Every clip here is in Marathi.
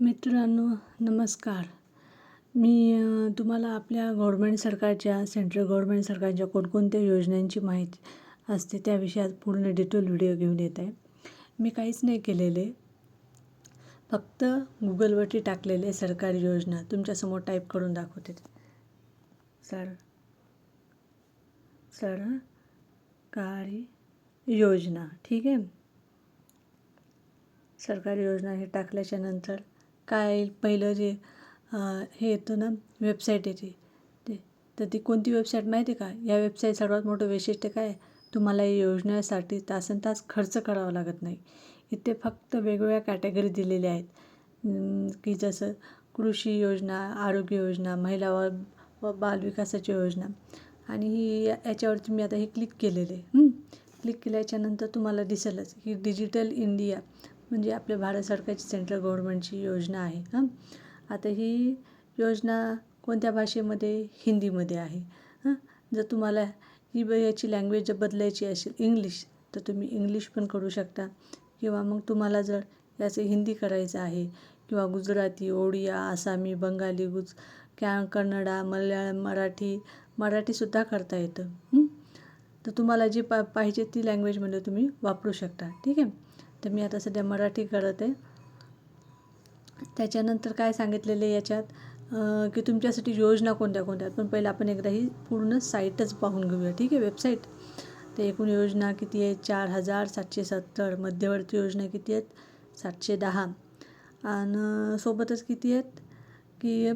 मित्रांनो, नमस्कार. मी तुम्हाला आपल्या सेंट्रल गव्हर्मेंट सरकारच्या कोणकोणत्या योजनांची माहिती असते त्या विषयात पूर्ण डिटेल व्हिडिओ घेऊन येत आहे. मी काहीच नाही केलेले, फक्त गुगलवरती टाकलेले सरकारी योजना तुमच्यासमोर टाईप करून दाखवते. सरकारी योजना, ठीक आहे. सरकारी योजना हे टाकल्याच्या नंतर काय पहिलं जे हे येतं ना, वेबसाईट येते तर ती कोणती वेबसाईट माहिती आहे का? या वेबसाईट सर्वात मोठं वैशिष्ट्य काय, तुम्हाला या योजनेसाठी तासनतास खर्च करावा लागत नाही. इथे फक्त वेगवेगळ्या कॅटेगरी दिलेल्या आहेत, की जसं कृषी योजना, आरोग्य योजना, महिला व बालविकासाची योजना. आणि याच्यावरती मी आता हे क्लिक केलेले. क्लिक केल्याच्यानंतर तुम्हाला दिसेलच की डिजिटल इंडिया म्हणजे आपल्या भारत सरकारची सेंट्रल गव्हर्मेंटची योजना आहे. आता ही योजना कोणत्या भाषेमध्ये? हिंदीमध्ये आहे. जर तुम्हाला याची लँग्वेज जर बदलायची असेल इंग्लिश, तर तुम्ही इंग्लिश पण करू शकता. किंवा मग तुम्हाला जर याचं हिंदी करायचं आहे किंवा गुजराती, ओडिया, आसामी, बंगाली, कन्नडा, मल्याळम, मराठीसुद्धा करता येतं. तर तुम्हाला जी पाहिजे ती लँग्वेजमध्ये तुम्ही वापरू शकता, ठीक आहे. तर मी आता सध्या मराठी करत आहे. त्याच्यानंतर काय सांगितलेले याच्यात, की तुमच्यासाठी योजना कोणत्या कोणत्या. पण पहिलं आपण एकदा ही पूर्ण साईटच पाहून घेऊया, ठीक आहे, वेबसाईट. तर एकूण योजना किती आहेत? 4,770. मध्यवर्ती योजना किती आहेत? 710. आणि सोबतच किती आहेत की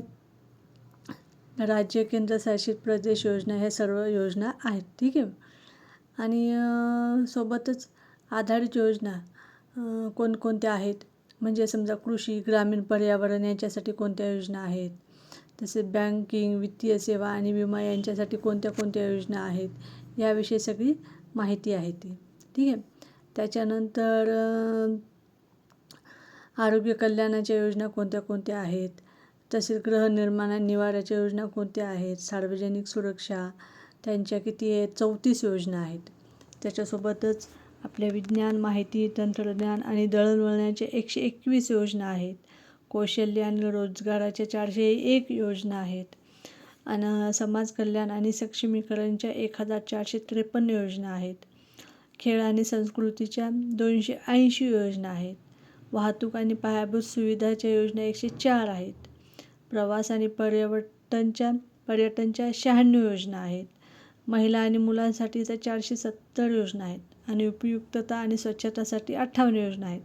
राज्य केंद्रशासित प्रदेश योजना, ह्या सर्व योजना आहेत, ठीक आहे. आणि सोबतच आधारित योजना कोणकोणत्या आहेत, म्हणजे समजा कृषी, ग्रामीण, पर्यावरण यांच्यासाठी कोणत्या योजना आहेत. तसेच बँकिंग, वित्तीय सेवा आणि विमा यांच्यासाठी कोणत्या कोणत्या योजना आहेत, याविषयी सगळी माहिती आहे ती, ठीक आहे. त्याच्यानंतर आरोग्य कल्याणाच्या योजना कोणत्या कोणत्या आहेत. तसेच गृहनिर्माण आणि निवाऱ्याच्या योजना कोणत्या आहेत. सार्वजनिक सुरक्षा त्यांच्या किती आहेत? 34 योजना आहेत. त्याच्यासोबतच आपल्या विज्ञान, माहिती, तंत्रज्ञान आणि दळणवळणाच्या 121 योजना आहेत. कौशल्य आणि रोजगाराच्या 401 योजना आहेत. आणि समाज कल्याण आणि सक्षमीकरणच्या 1,453 योजना आहेत. खेळ आणि संस्कृतीच्या 280 योजना आहेत. वाहतूक आणि पायाभूत सुविधाच्या योजना 104 आहेत. प्रवास आणि पर्यटनच्या 96 योजना आहेत. महिला आणि मुलांसाठीच्या 470 योजना आहेत. आणि उपयुक्तता आणि स्वच्छतासाठी 58 योजना आहेत.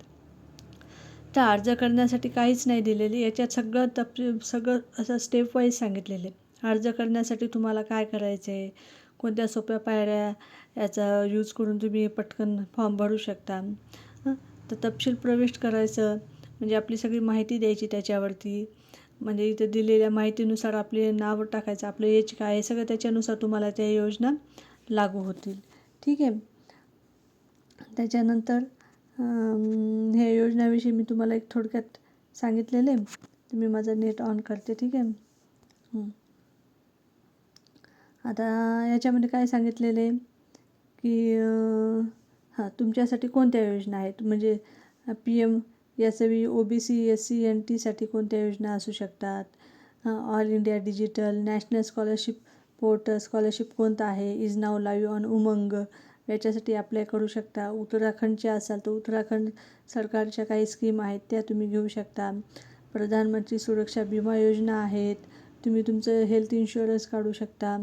तर अर्ज करण्यासाठी काहीच नाही दिलेले याच्यात, सगळं असं स्टेप वाईज सांगितलेले. अर्ज करण्यासाठी तुम्हाला काय करायचं आहे, कोणत्या सोप्या पायऱ्या याचा यूज करून तुम्ही पटकन फॉर्म भरू शकता. तर तपशील प्रविष्ट करायचं म्हणजे आपली सगळी माहिती द्यायची त्याच्यावरती. म्हणजे इथं दिलेल्या माहितीनुसार आपले नाव टाकायचं, आपलं एज काय आहे सगळं, त्याच्यानुसार तुम्हाला त्या योजना लागू होतील, ठीक आहे. त्याच्यानंतर ह्या योजनेविषयी मी तुम्हाला एक थोडक्यात सांगितलेले. तर मी माझं नेट ऑन करते, ठीक आहे. आता याच्यामध्ये काय सांगितलेले की तुमच्यासाठी कोणत्या योजना आहेत, म्हणजे PM, SW, OBC, SC, NTसाठी कोणत्या योजना असू शकतात. All India digital national scholarship portal scholarship कोणता आहे, इज नाव लाईव्ह ऑन उमंग, याच्यासाठी अप्लाय करू शकता. उत्तराखंडच्या असाल तर उत्तराखंड सरकारच्या काही स्कीम आहेत त्या तुम्ही घेऊ शकता. प्रधानमंत्री सुरक्षा विमा योजना आहेत, तुम्ही तुमचं हेल्थ इन्शुरन्स काढू शकता.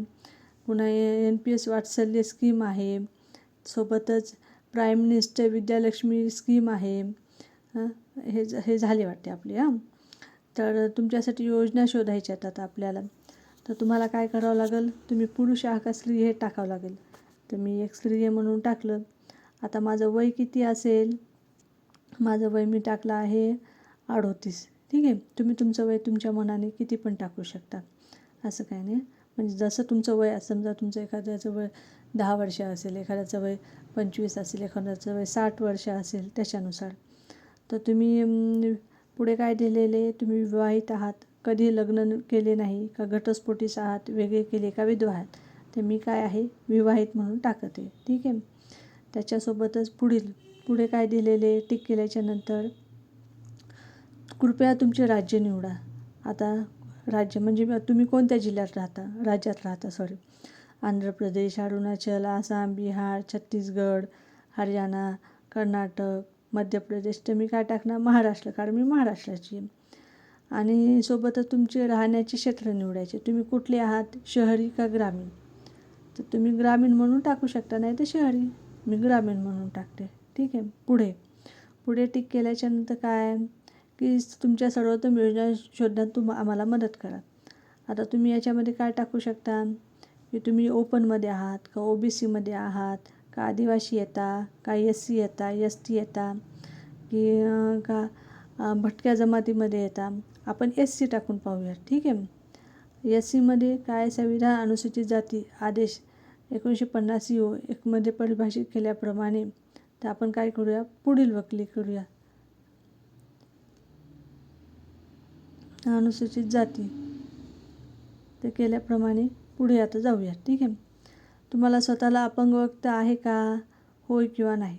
पुन्हा NPS वात्सल्य स्कीम आहे. सोबतच प्राईम मिनिस्टर विद्यालक्ष्मी स्कीम आहे. हे झाले वाटते आपले. तर तुमच्यासाठी योजना शोधायच्या आहेत आता आपल्याला. तर तुम्हाला काय करावं लागेल, तुम्ही पुरुष आहात का स्त्री हे टाकावं लागेल. तर मी एक स्त्री आहे म्हणून टाकलं. आता माझं वय किती असेल, माझं वय मी टाकलं आहे 38, ठीक आहे. तुम्ही तुमचं वय तुमच्या मनाने किती पण टाकू शकता, असं काही नाही. म्हणजे जसं तुमचं वय, समजा तुमचं एखाद्याचं वय 10 वर्ष असेल, एखाद्याचं वय 25 असेल, एखाद्याचं वय 60 वर्ष असेल, त्याच्यानुसार. तर तुम्ही पुढे काय दिलेले, तुम्ही विवाहित आहात, कधी लग्न केले नाही का, घटस्फोटीस आहात, वेगळे केले का, विधवा आहात. तर मी काय आहे, विवाहित म्हणून टाकत आहे, ठीक आहे. त्याच्यासोबतच पुढे काय दिलेले, टिक केल्याच्यानंतर कृपया तुमचे राज्य निवडा. आता राज्य म्हणजे तुम्ही कोणत्या जिल्ह्यात राहता, राज्यात राहता सॉरी. आंध्र प्रदेश, अरुणाचल, आसाम, बिहार, छत्तीसगड, हरियाणा, कर्नाटक, मध्य प्रदेश. तर मी काय टाकणार महाराष्ट्र, कारण मी महाराष्ट्राची आहे. आणि सोबतच तुमचे राहण्याचे क्षेत्र निवडायचे. तुम्ही कुठले आहात, शहरी का ग्रामीण. तर तुम्ही ग्रामीण म्हणून टाकू शकता, नाही तर शहरी. मी ग्रामीण म्हणून टाकते. ठीक आहे. पुढे टिक केल्याच्यानंतर काय की तुमच्या सर्वोत्तम योजना शोधण्यात आम्हाला मदत करा. आता तुम्ही याच्यामध्ये काय टाकू शकता की तुम्ही ओपनमध्ये आहात का OBCमध्ये आहात का आदिवासी येता का SC येता ST येता की का भटक्या जमातीमध्ये येता. आपण SC टाकून पाहूया. ठीक आहे. SCमध्ये काय संविधान अनुसूचित जाती आदेश 1950 CO मध्ये परिभाषित केल्याप्रमाणे. तर आपण काय करूया, पुढील क्लिक करूया. अनुसूचित जाती ते केल्याप्रमाणे पुढे आता जाऊया. ठीक आहे. तुम्हाला स्वतःला अपंगत्व आहे का, होय किंवा नाही.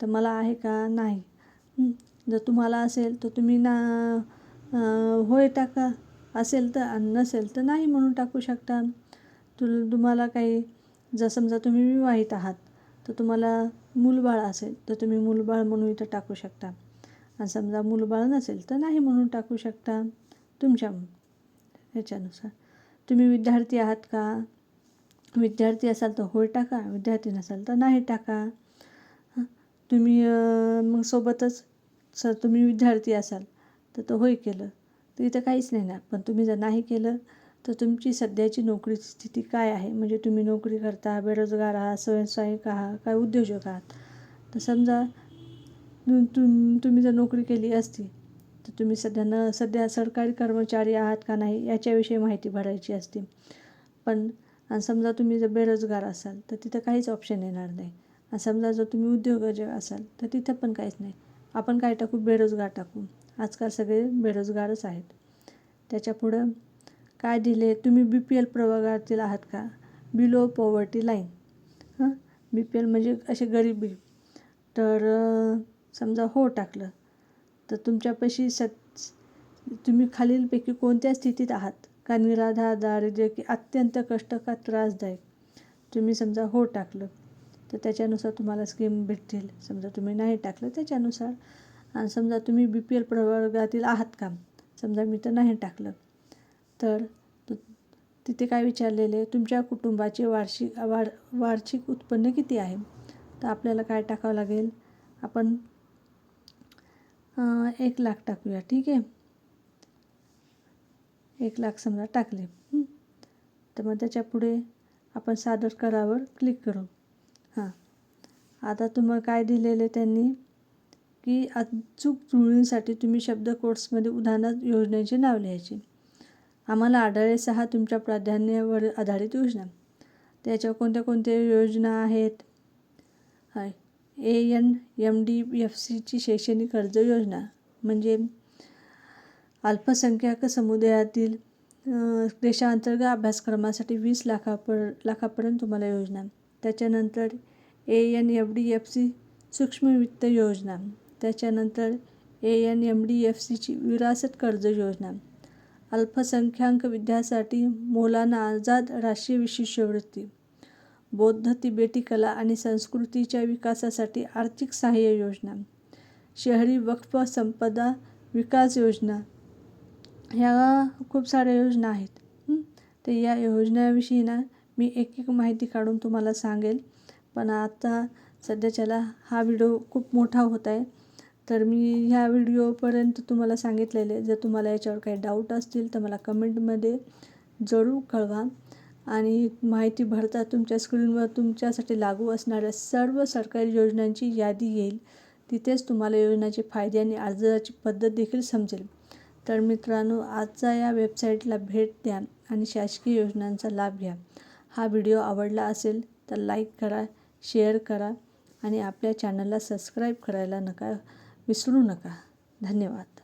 तर मला आहे का, नाही. जर तुम्हाला असेल तर तुम्ही होय टाका, असेल तर, नसेल तर नाही म्हणून टाकू शकता. तुम्हाला काही जर समजा तुम्ही विवाहित आहात तर तुम्हाला मूलबाळ असेल तर तुम्ही मूलबाळ म्हणून इथं टाकू शकता. आणि समजा मूलबाळ नसेल तर नाही म्हणून टाकू शकता तुमच्या ह्याच्यानुसार. तुम्ही विद्यार्थी आहात का, विद्यार्थी असाल तर होय टाका, विद्यार्थी नसाल तर नाही टाका. तुम्ही मग सोबतच तुम्ही विद्यार्थी असाल तर होय केलं तर इथं काहीच नाही ना. पण तुम्ही जर नाही केलं तर तुमची सध्याची नोकरीची स्थिती काय आहे, म्हणजे तुम्ही नोकरी करता, बेरोजगार आहात, स्वयंसहाय्यक आहात, काय उद्योजक आहात. तर समजा तुम्ही जर नोकरी केली असती तर तुम्ही सध्या सरकारी कर्मचारी आहात का नाही याच्याविषयी माहिती भरायची असते. पण समजा तुम्ही जर बेरोजगार असाल तर तिथं काहीच ऑप्शन येणार नाही. आणि समजा जर तुम्ही उद्योजक असाल तर तिथं पण काहीच नाही. आपण काय टाकू, बेरोजगार टाकू. आजकाल सगळे बेरोजगारच आहेत. त्याच्यापुढं काय दिले, तुम्ही BPL प्रवर्गातील आहात का, बिलो पॉवर्टी लाईन. BPL म्हणजे असे गरिबी. तर समजा हो टाकलं तर तुमच्यापाशी तुम्ही खालीलपैकी कोणत्या स्थितीत आहात, का निराधार, दारिद्र्य की अत्यंत कष्ट का त्रासदायक. तुम्ही समजा हो टाकलं तर त्याच्यानुसार तुम्हाला स्कीम भेटतील. समजा तुम्ही नाही टाकलं त्याच्यानुसार. आणि समजा तुम्ही BPL प्रवर्गातील आहात का, समजा मी तर नाही टाकलं तर तिथे काय विचारलेले, तुमच्या कुटुंबाचे वार्षिक उत्पन्न किती आहे. तर आपल्याला काय टाकावं लागेल, आपण 1 लाख टाकूया. ठीक आहे. 1 लाख समजा टाकले. तर मग त्याच्या पुढे आपण सादर करावर क्लिक करू. आता तुम्हाला काय दिलेले त्यांनी की अचूक जुळणीसाठी तुम्ही शब्द कोट्समध्ये उदाहरणार्थ योजनेचे नाव लिहायचे. आम्हाला आढळले 6 तुमच्या प्राधान्यावर आधारित योजना. त्याच्यावर कोणत्या योजना आहेत. ANMDFCची शैक्षणिक कर्ज योजना म्हणजे अल्पसंख्याक समुदायातील देशांतर्गत अभ्यासक्रमासाठी 20 लाखापर्यंत तुम्हाला योजना. त्याच्यानंतर ANMDFC सूक्ष्म वित्त योजना. त्याच्यानंतर ANMDFCची विरासत कर्ज योजना. अल्पसंख्याक विद्यार्थ्यांसाठी मौलाना आझाद राष्ट्रीय शिष्यवृत्ती. बौद्ध तिबेटी कला आणि संस्कृतीच्या विकासासाठी आर्थिक सहाय्य योजना. शहरी वक्फ संपदा विकास योजना. ह्या खूप साऱ्या योजना आहेत. तर या योजनेविषयी ना मी एक माहिती काढून तुम्हाला सांगेल. पण आता सध्याच्याला हा व्हिडिओ खूप मोठा होत आहे. तर मी ह्या व्हिडिओपर्यंत तुम्हाला सांगितलेले. जर तुम्हाला याच्यावर काही डाऊट असतील तर मला कमेंटमध्ये जरूर कळवा. आणि माहिती भरता तुमच्या स्क्रीनवर तुमच्यासाठी लागू असणाऱ्या सर्व सरकारी योजनांची यादी येईल. तिथेच तुम्हाला योजनाचे फायदे आणि अर्जाची पद्धत देखील समजेल. तर मित्रांनो, आजच्या या वेबसाईटला भेट द्या आणि शासकीय योजनांचा लाभ घ्या. हा व्हिडिओ आवडला असेल तर लाईक करा, शेअर करा आणि आपल्या चॅनलला सबस्क्राईब करायला विसरू नका. धन्यवाद.